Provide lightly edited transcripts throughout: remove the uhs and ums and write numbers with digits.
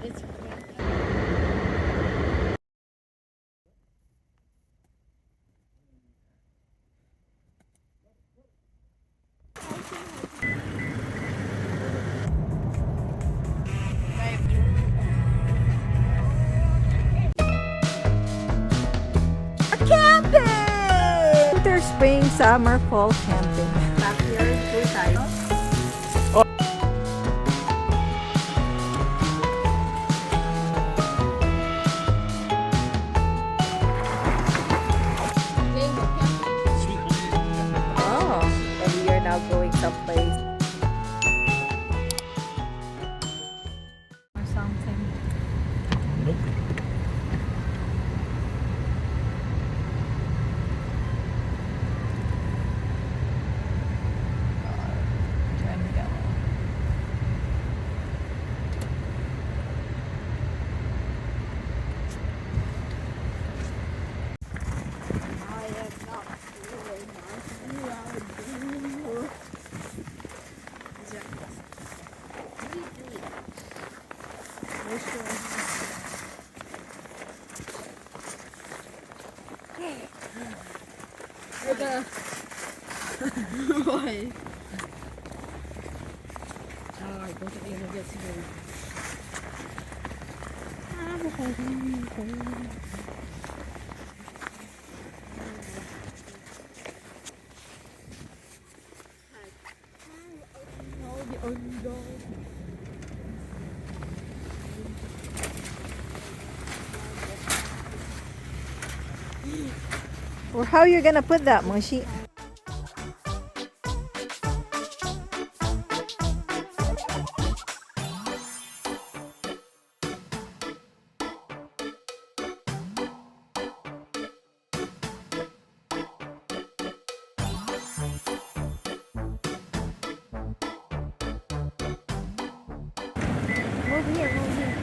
It's Camping! Winter, spring, summer, fall camping. Last year, 2 tayo. Oh, and we are now going someplace. Or something. Nope. Why? Oh, I don't think it'll get to go. Well, how are you gonna put that, Moshi? Move here, move here.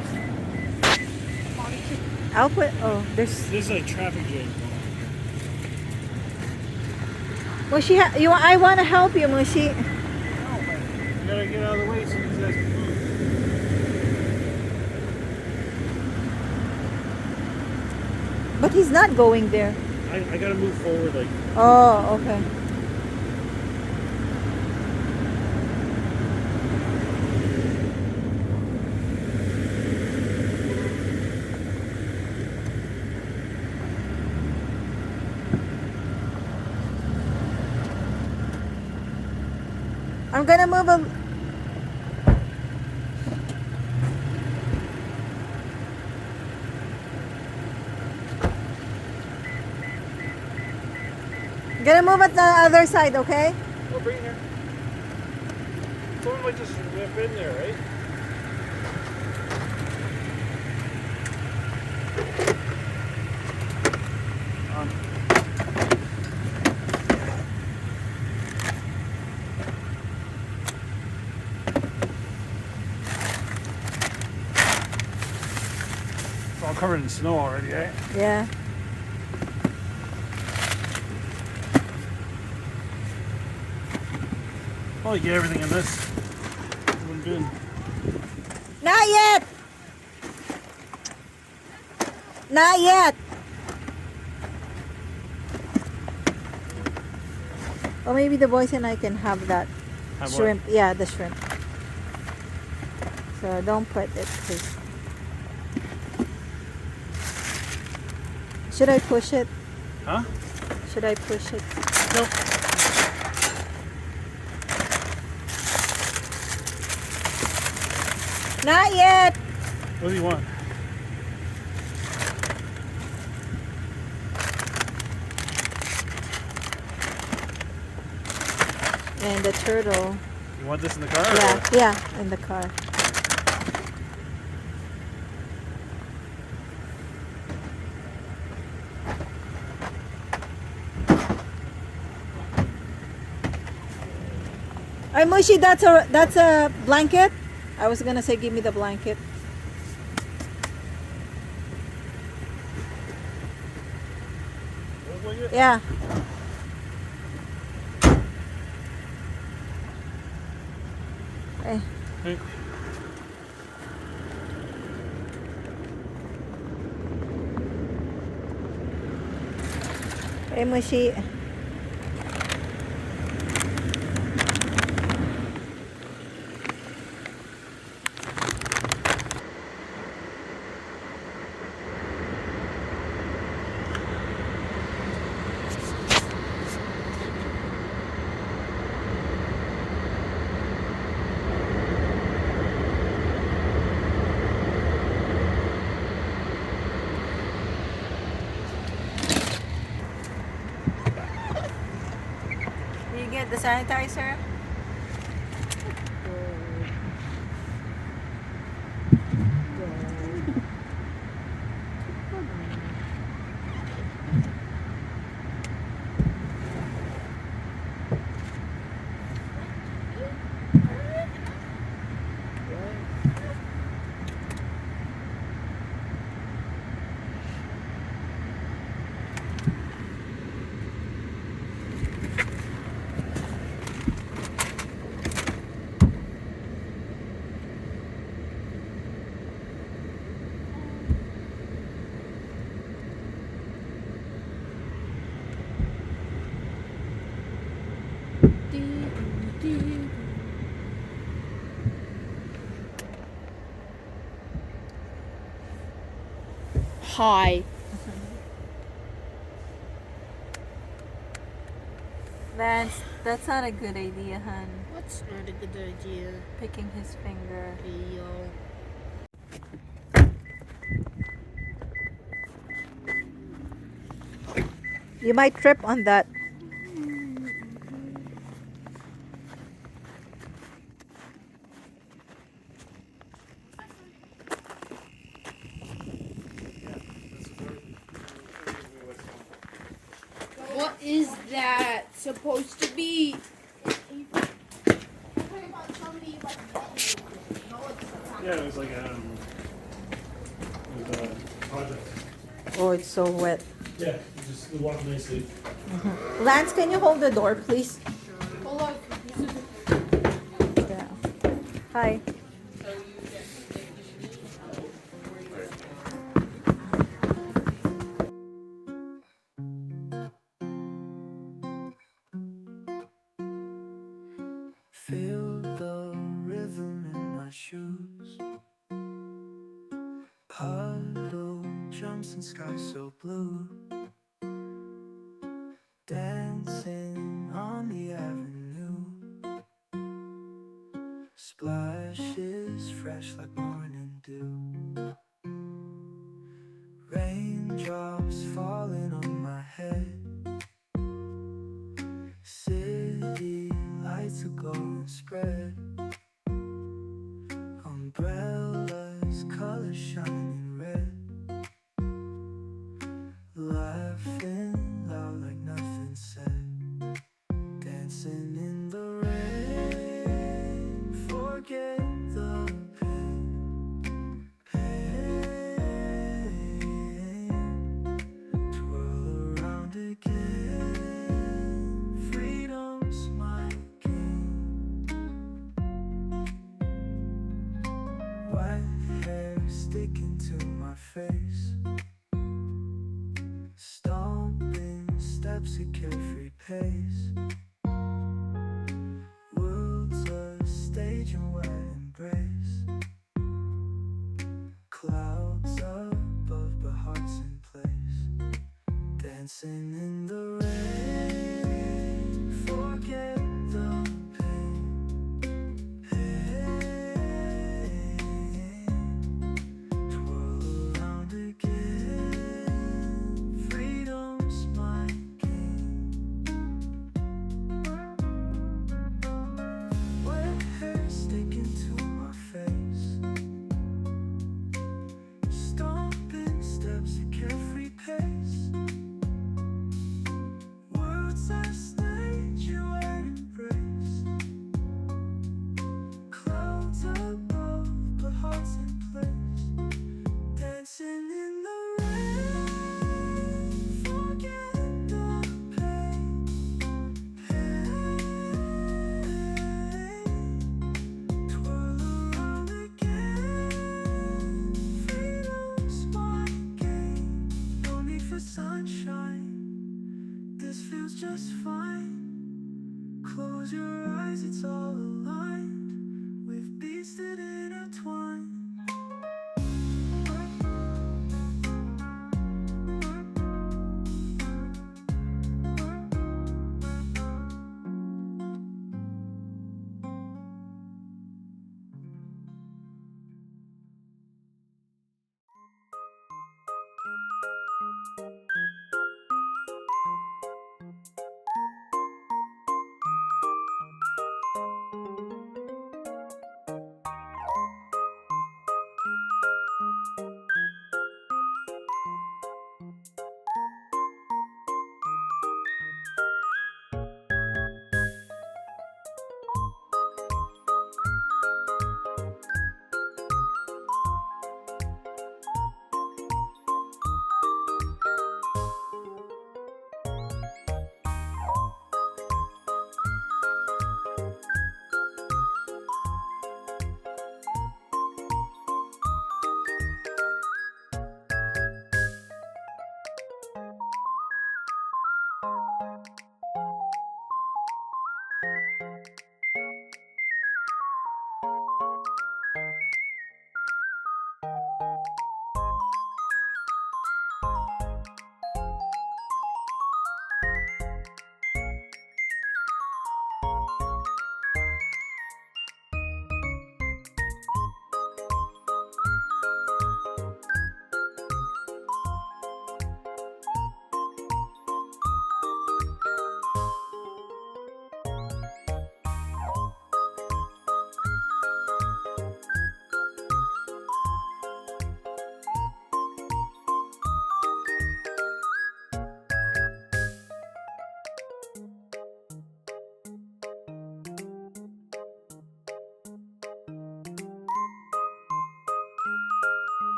I'll put. Oh, there's. This is a traffic jam. Moshi, you. I want to help you, Moshi. You gotta get out of the way so these guys can move. But he's not going there. I gotta move forward like. Oh, okay. I'm gonna move a. Gonna move at the other side, okay? Oh, bring it here. Someone might just whip in there, right? It's all covered in snow already, eh? Yeah. Probably get everything in this one bin. Not yet! Not yet! Or maybe the boys and I can have that Have what? shrimp. Yeah, the shrimp. So don't put it, please. Should I push it? Huh? Should I push it? Nope. Not yet! What do you want? And the turtle. You want this in the car? Or Yeah, what? yeah, in the car. Ay, Mushi, that's a blanket. I was gonna say, give me the blanket. Yeah. Hey. Hey. Hey, Mushi. You get the sanitizer? Hi. Lance, that's not a good idea, hun. What's not a good idea? Picking his finger. Hey, yo. You might trip on that. What is that supposed to be? Yeah, it was like it was a project. Oh, it's so wet. Yeah, it walked nicely. Lance, can you hold the door, please? Hold on. Yeah. Hi. Feel the rhythm in my shoes. Puddle jumps in sky so blue. Dancing on the avenue. Splashes fresh like morning dew. Raindrops falling on my head. City lights are glowing spread. Umbrellas, colors shining red. Laughing loud like nothing said. Dancing in the rain. Forget the pain. Twirl around again. Freedom's my game. White hair sticking to my face. Stomping steps at carefree pace. World's a stage and wet embrace. Clouds above but hearts in place. Dancing in the rain. Forget the pain. Twirl around again. Freedom's my game. Wet hair sticking to my face. Stomping steps at carefree pace.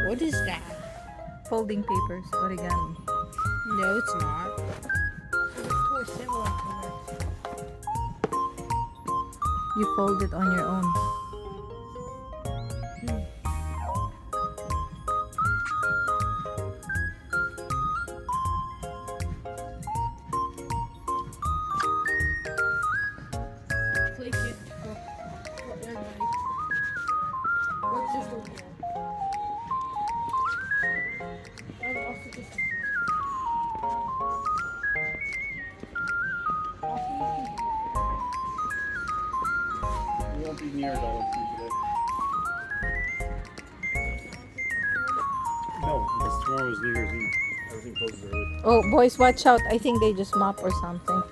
What is that? Folding papers, origami. No, it's not. You fold it on your own. Place it for everybody. What's this over here? I'll also just. You won't be near it all today. No, because tomorrow is New Year's Eve. Everything closes early. Oh, boys, watch out. I think they just mop or something.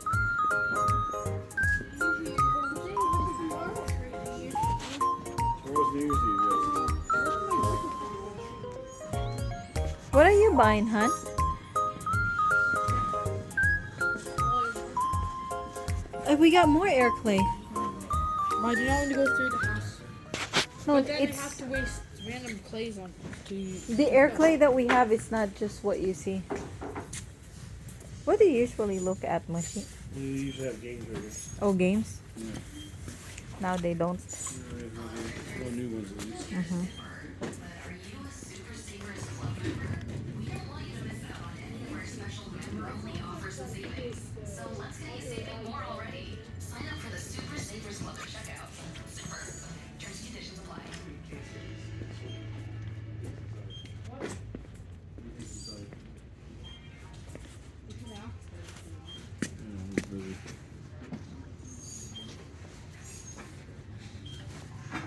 Tomorrow's New Year's Eve, yes. What are you buying, hon? We got more air clay. Why do you not want to go through the house? No, But then I have it's to waste random clays on to. the air clay that we have is not just what you see. What do you usually look at, Mushy? We usually have games over. Oh, games? Yeah. Now they don't. No new ones at least.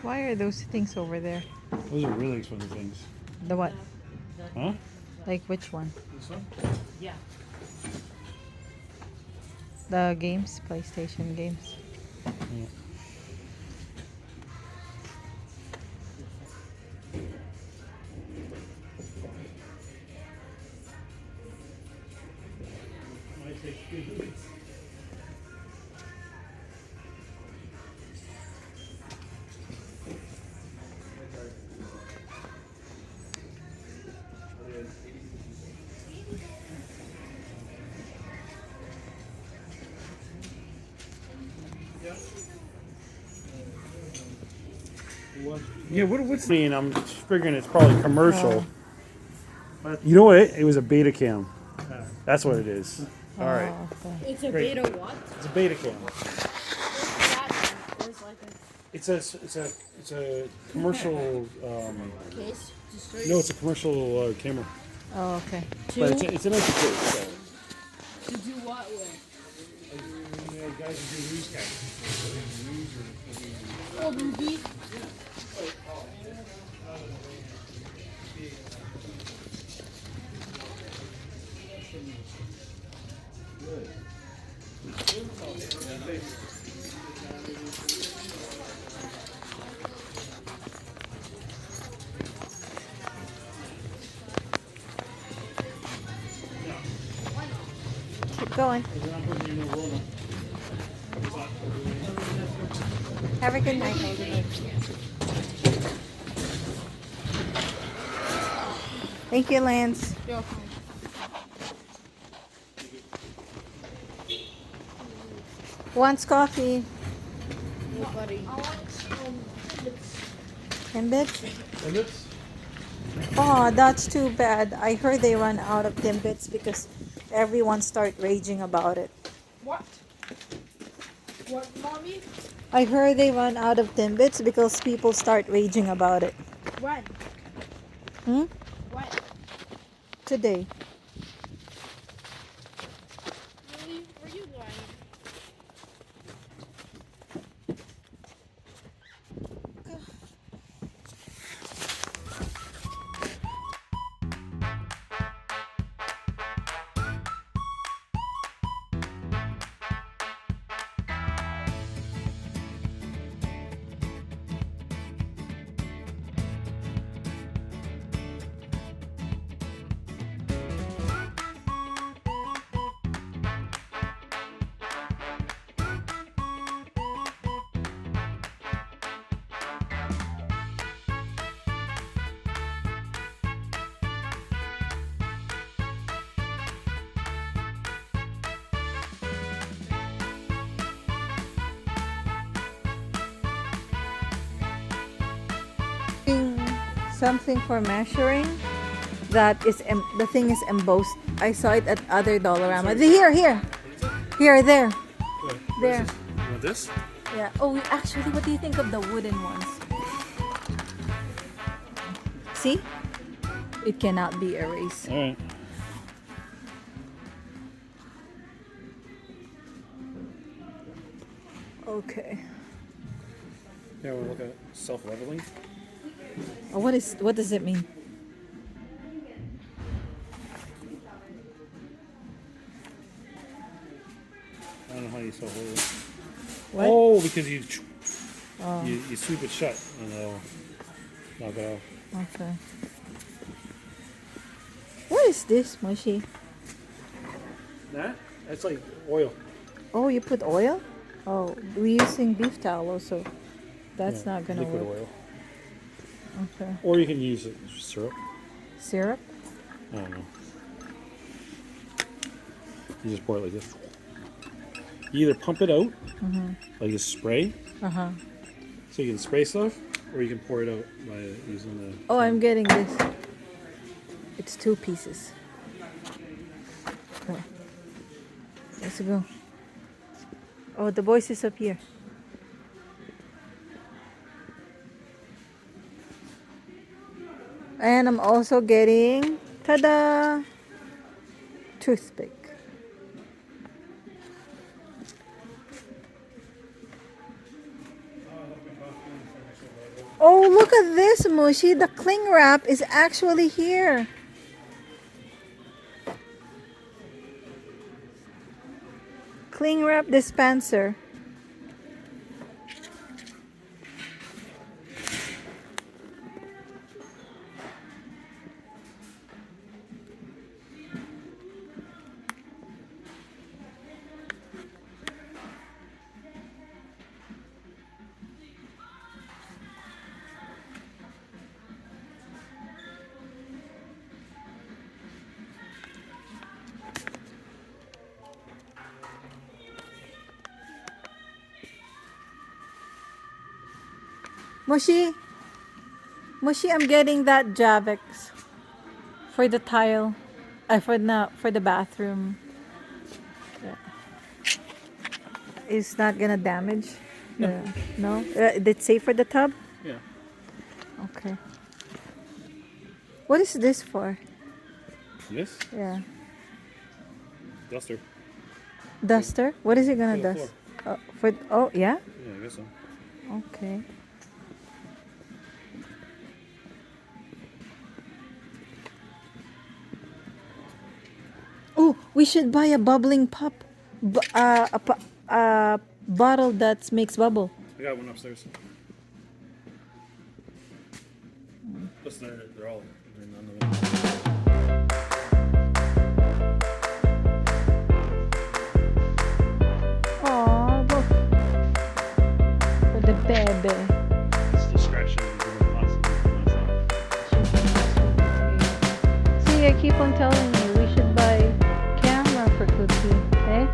Why are those things over there? Those are really expensive things. The what? Huh? Like which one? This one? Yeah. The games, PlayStation games. Yeah. Might take 3 minutes. Yeah, what's the name? I'm figuring it's probably commercial. You know what? It was a beta cam. That's what it is. All right. Oh, okay. It's a Great. beta what? It's a beta cam. There's like It's a commercial. a case. Just No, it's a commercial camera. Oh, okay. But it's an empty case. So. To do what with? Guys who do newscasts. Oh, movie. Keep going. Have a good night. Thank you, Lance. Yo, Wants coffee. buddy. Timbits? Oh, that's too bad. I heard they run out of Timbits because everyone start raging about it. What? What, mommy? I heard they run out of Timbits because people start raging about it. When? Hmm? When? Today. Really? Were you lying? something for measuring. That is the thing is embossed. I saw it at other Dollarama. Here, there. There. You want this? Yeah. Oh, actually, what do you think of the wooden ones? See? It cannot be erased. All right. Okay. Here, we'll look at self-leveling. Oh, what does it mean? I don't know how you self-level. What? Oh, because you sweep it shut and it'll knock it off. Okay. What is this, Mushy? That's like oil. Oh, you put oil? Oh, we're using beef tallow, so that's not gonna liquid work. oil. Okay. Or you can use syrup. Syrup? I don't know. You just pour it like this. You either pump it out, like a spray, so you can spray stuff, or you can pour it out by using the... Oh, I'm getting this. It's 2 pieces. Okay. Let's go. Oh, the voice is up here. And I'm also getting, ta-da, toothpick. Oh, look at this, Mushy. The cling wrap is actually here. Cling wrap dispenser. Mushy, I'm getting that Javex for the tile, for the bathroom. Yeah. It's not gonna damage. No. It's safe for the tub. Yeah. Okay. What is this for? This? Yeah. Duster. Duster. What is it gonna For the dust? Oh yeah. Yeah, I guess so. Okay. Oh, we should buy a bubbling pop, a bottle that makes bubble. I got one upstairs. Plus, they're all. None of them. Oh, look. For the baby. It's still scratching. See, I keep on telling you, we should buy camera for Cookie, eh?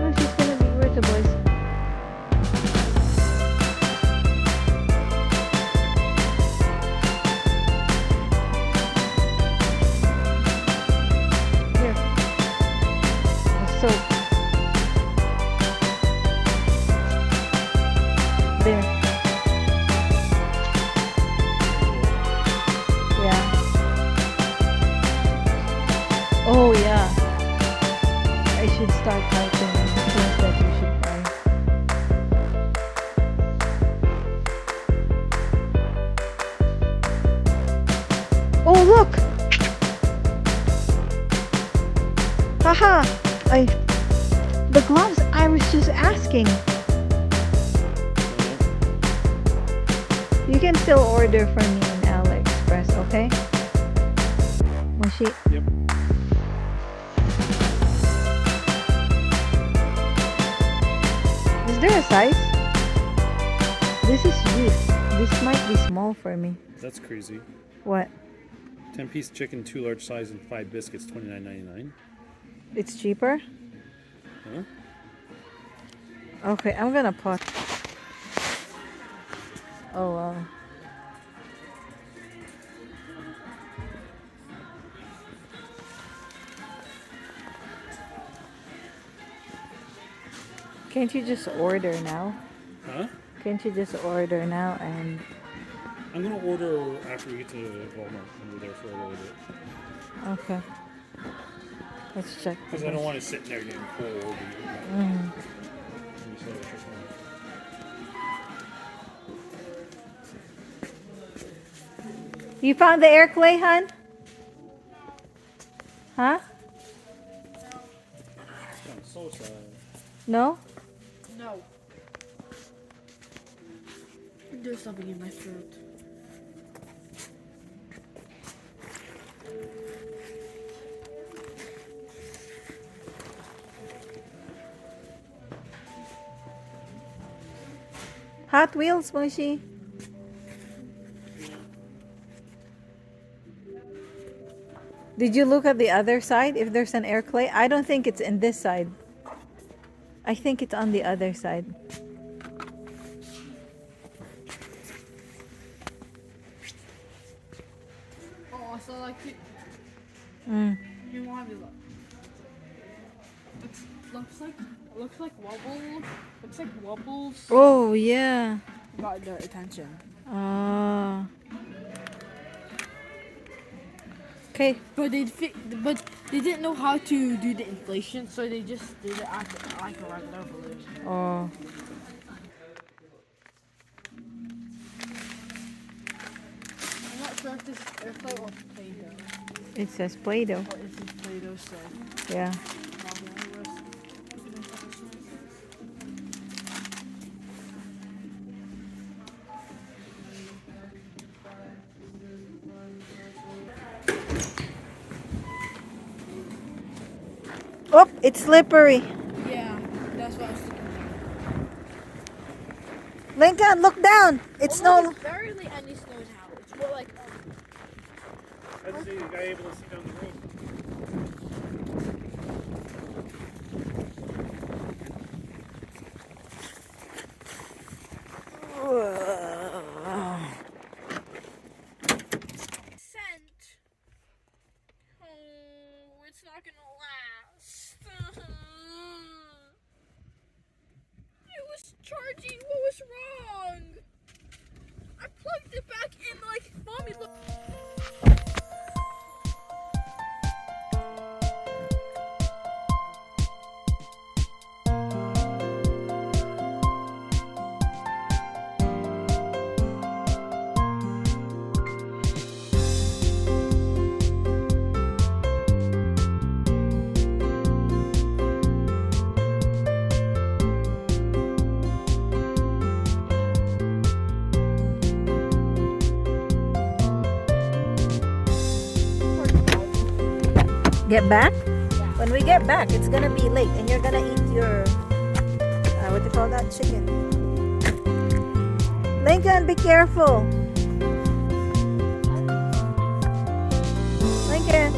Oh, she's gonna be where's the boys? Here. The soap. There. Yeah. Oh yeah. I should start typing things that we should buy. Oh look! Haha! The gloves I was just asking. You can still order from me in AliExpress, okay? Mushy. Yep. Is there a size? This is youth. This might be small for me. That's crazy. What? 10-piece chicken, 2 large size, and 5 biscuits, $29.99. It's cheaper? Huh? Okay, I'm gonna pause. Oh wow. Can't you just order now? Huh? Can't you just order now and I'm gonna order after we get to Walmart and we're there for a little bit. okay. Let's check. Because I don't want it sitting there getting cold. You found the air clay, hon? Huh? I'm so sad. No? No. There's something in my throat. Hot Wheels, Mushy. Did you look at the other side if there's an air clay? I don't think it's in this side. I think it's on the other side. Oh, I saw like it. You want me to look? Looks like wobble. Looks like wobbles. Oh, yeah. Got their attention. Ah. Okay. But they didn't know how to do the inflation, so they just did it like a regular balloon. Oh. I'm not sure if this is airplay or Play-Doh. It says Play-Doh. What is this Play-Doh say? Yeah. Oh, it's slippery. Yeah, that's what I was thinking. Lincoln, look down. It's Although no. there's barely any snow now. It's more like Let's see the guy able to see down the road. scent. Oh, it's not gonna last. It was charging. What was wrong? I plugged it back in like, Mommy, look. Get back? When we get back, it's gonna be late and you're gonna eat your, what do you call that? Chicken. Lincoln, be careful. Lincoln.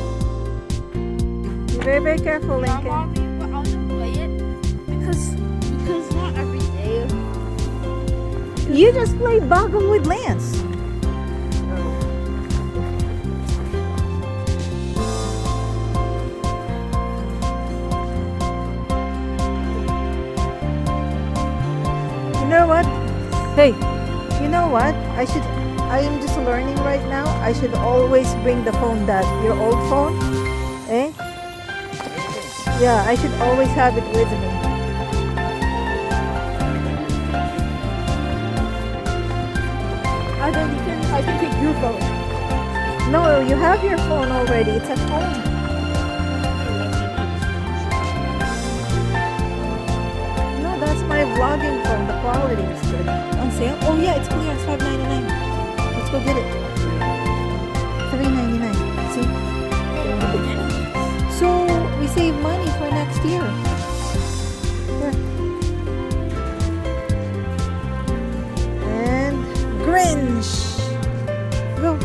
Be very, very careful, Lincoln. Mommy, but I want to play it because not every day. You just play Boggle with Lance. You know what? Hey, you know what? I am just learning right now. I should always bring the phone your old phone. Eh? Yeah, I should always have it with me. I can take your phone. No, you have your phone already. It's at home. No, that's my vlogging phone. The quality is good. On sale? Oh yeah, it's clear. It's $5.99. Let's go get it. $3.99. See? So we save money for next year. Here. And Grinch. Go.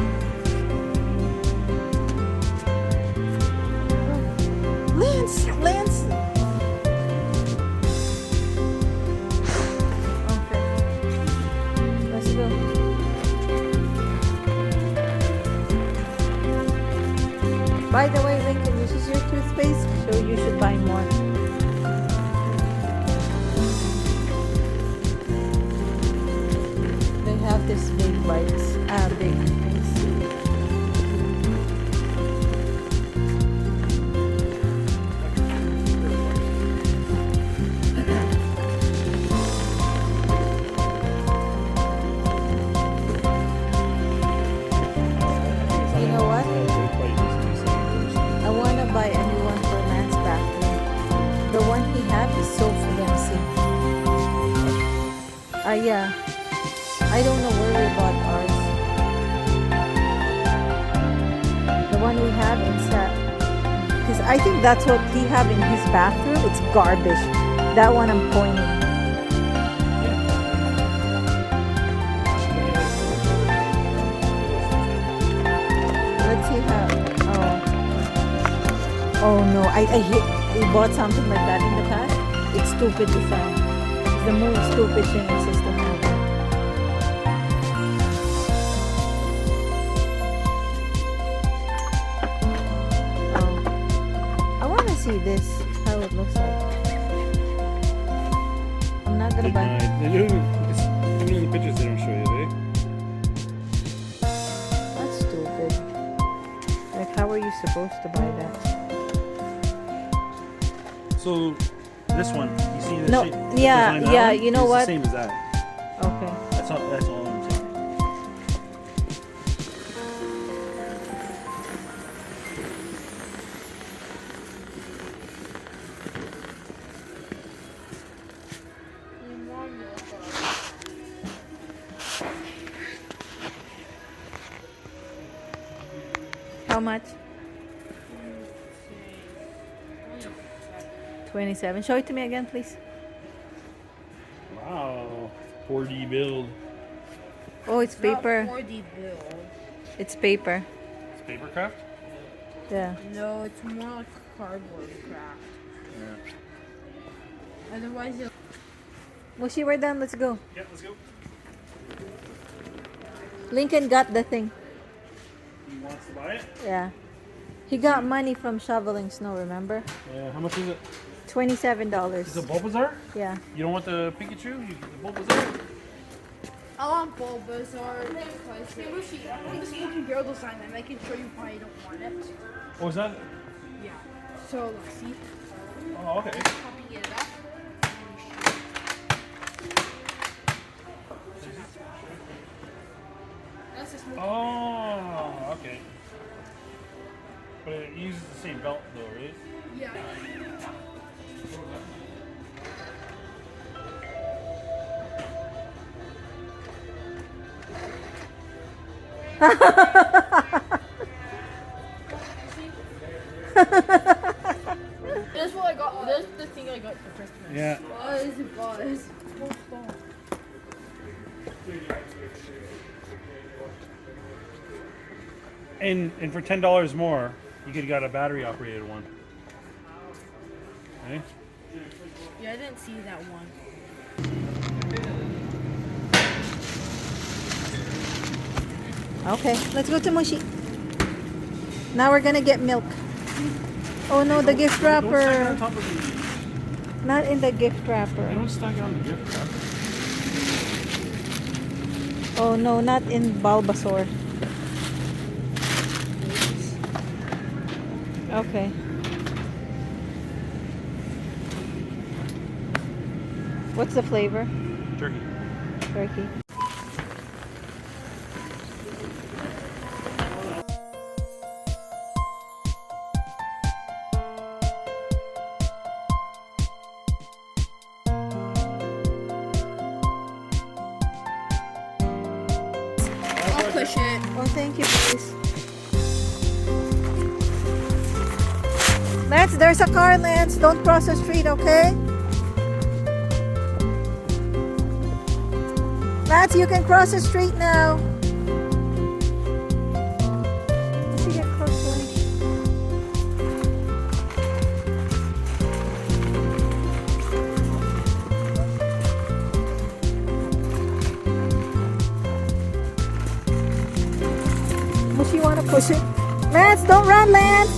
Lance. one he have is so flimsy. Yeah. I don't know where we bought ours. The one we have inside. Because I think that's what he have in his bathroom. It's garbage. That one I'm pointing. Let's see how. Oh no, I hate. We bought something like that in the past. It's stupid design. It's the most stupid thing in system ever. Oh, I want to see this. How it looks like. I'm not gonna buy. Even in the pictures they don't show you, eh? That's stupid. Like, how are you supposed to buy that? So this one, you see the No, shape? yeah, design that yeah, one? you know It's what? the same as that. Okay. That's all I'm saying. How much? 27. Show it to me again, please. Wow. 4D build. Oh, it's paper. 4D build. It's paper. It's paper craft? Yeah. No, it's more like cardboard craft. Yeah. Otherwise, you'll... Moshi, we're done. Let's go. Yeah, let's go. Lincoln got the thing. He wants to buy it? Yeah. He got money from shoveling snow, remember? Yeah, how much is it? $27. Is it Bulbasaur? Yeah. You don't want the Pikachu? You get the Bulbasaur? I want Bulbasaur because hey, Lucy, I want this looking girl design and I can show you why I don't want it. Oh, is that? Yeah. So, look, see? Oh, okay. Copy it up. That's just more. Oh, okay. But it uses the same belt though, right? Yeah. That's what I got. That's the thing I got for Christmas. Yeah. Buzz. And for $10 more, you could have got a battery operated one. Okay. Yeah, I didn't see that one. Okay, let's go to Moshi. Now we're gonna get milk. Oh no, the gift Don't stack it on wrapper. top of the, Not in the gift wrapper. don't stack it on the gift wrapper. Oh no, not in Bulbasaur. Okay. What's the flavor? Turkey. Turkey. I'll push it. Oh, thank you, please. Lance, there's a car, Lance. Don't cross the street, okay? Lance, you can cross the street now. Let's get close to it. Does she want to push it? Lance, don't run, Lance.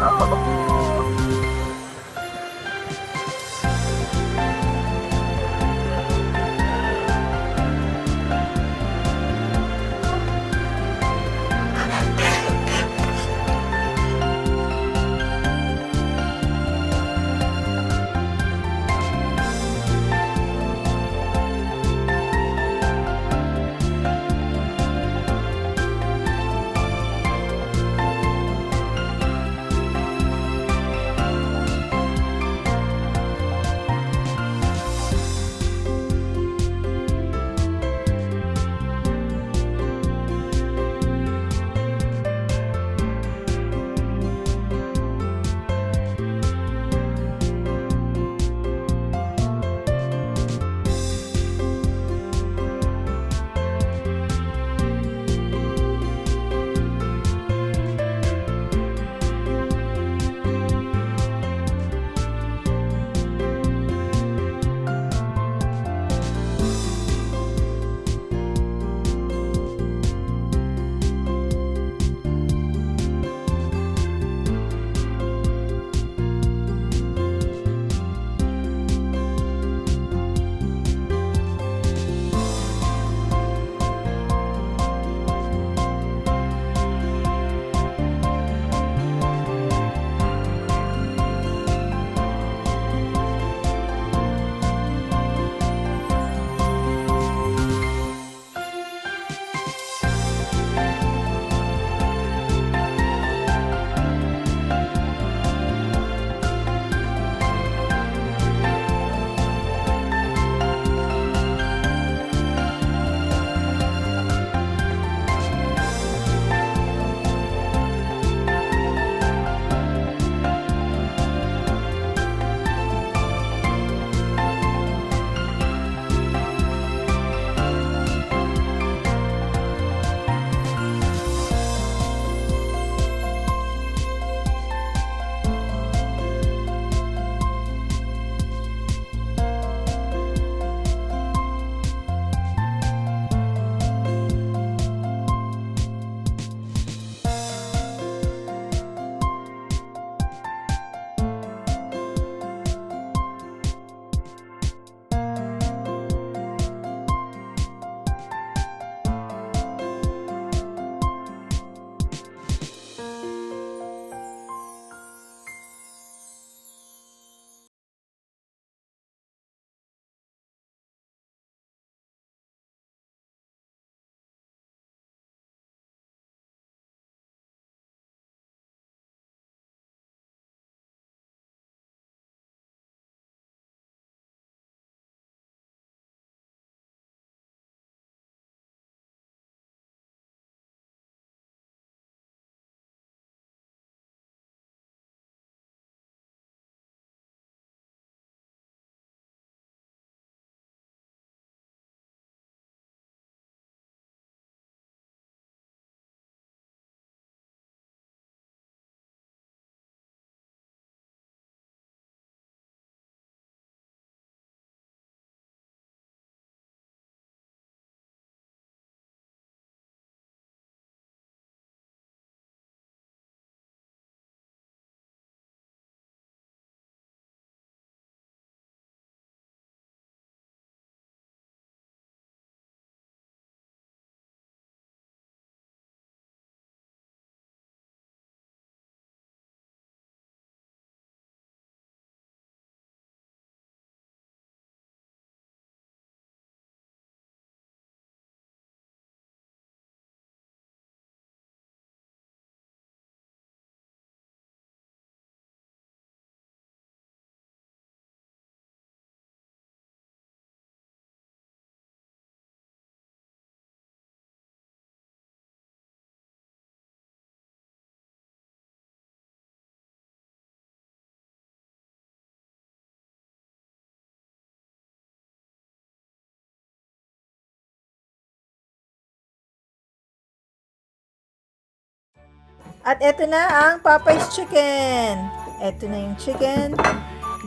Oh, At eto na ang Popeye's chicken. Eto na yung chicken.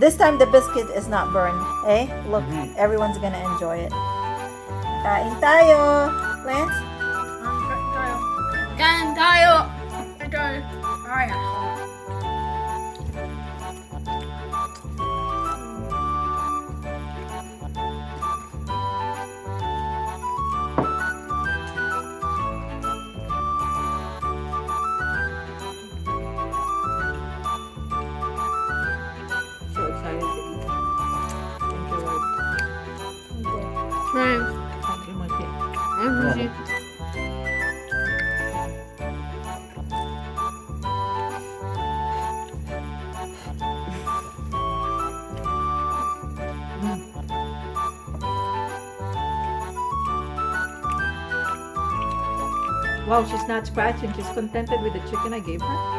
This time the biscuit is not burned. Eh? Look, everyone's gonna enjoy it. Kain tayo. Lance? Kain tayo. Alright. So excited to eat. Thank you, Lord. Thanks. Thank you, my kid. I'm busy. Wow, she's not scratching. She's contented with the chicken I gave her.